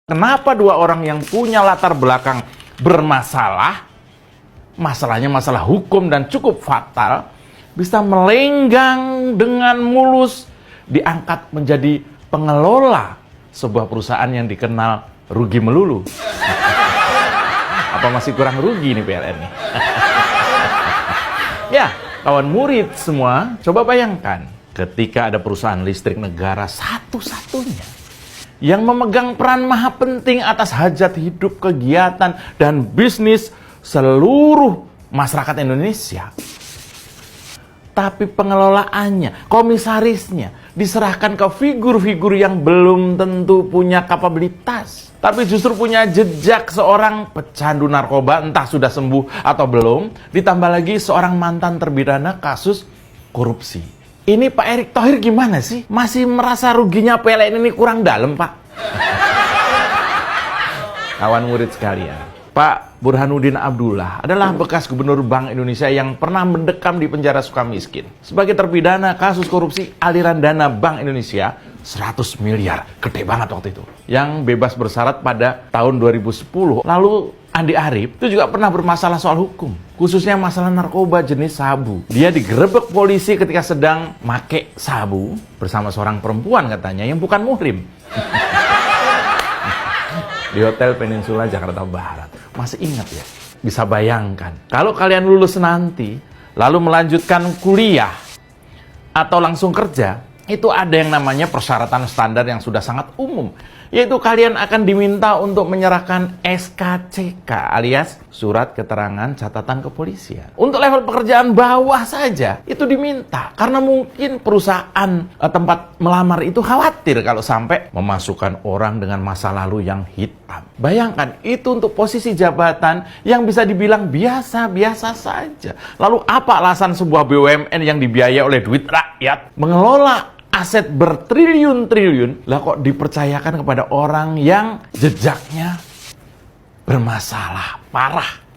Kenapa dua orang yang punya latar belakang bermasalah, masalahnya masalah hukum dan cukup fatal, bisa melenggang dengan mulus diangkat menjadi pengelola sebuah perusahaan yang dikenal rugi melulu. Apa masih kurang rugi nih PLN nih? Ya, kawan murid semua, coba bayangkan ketika ada perusahaan listrik negara satu-satunya yang memegang peran maha penting atas hajat hidup, kegiatan, dan bisnis seluruh masyarakat Indonesia. Tapi pengelolaannya, komisarisnya, diserahkan ke figur-figur yang belum tentu punya kapabilitas. Tapi justru punya jejak seorang pecandu narkoba, entah sudah sembuh atau belum. Ditambah lagi seorang mantan terpidana kasus korupsi. Ini Pak Erick Thohir gimana sih? Masih merasa ruginya PLN ini kurang dalam, Pak? Kawan murid sekalian, Pak Burhanuddin Abdullah adalah bekas gubernur Bank Indonesia yang pernah mendekam di penjara Sukamiskin sebagai terpidana kasus korupsi aliran dana Bank Indonesia 100 miliar. Gede banget waktu itu. Yang bebas bersyarat pada tahun 2010. Lalu Andi Arief itu juga pernah bermasalah soal hukum, khususnya masalah narkoba jenis sabu. Dia digerebek polisi ketika sedang make sabu bersama seorang perempuan katanya yang bukan muhrim. Di Hotel Peninsula Jakarta Barat. Masih ingat ya? Bisa bayangkan, kalau kalian lulus nanti, lalu melanjutkan kuliah atau langsung kerja, itu ada yang namanya persyaratan standar yang sudah sangat umum, yaitu kalian akan diminta untuk menyerahkan SKCK alias Surat Keterangan Catatan Kepolisian. Untuk level pekerjaan bawah saja itu diminta, karena mungkin perusahaan tempat melamar itu khawatir kalau sampai memasukkan orang dengan masa lalu yang hitam. Bayangkan, itu untuk posisi jabatan yang bisa dibilang biasa-biasa saja. Lalu apa alasan sebuah BUMN yang dibiayai oleh duit rakyat mengelola aset bertriliun-triliun, lah kok dipercayakan kepada orang yang jejaknya bermasalah parah?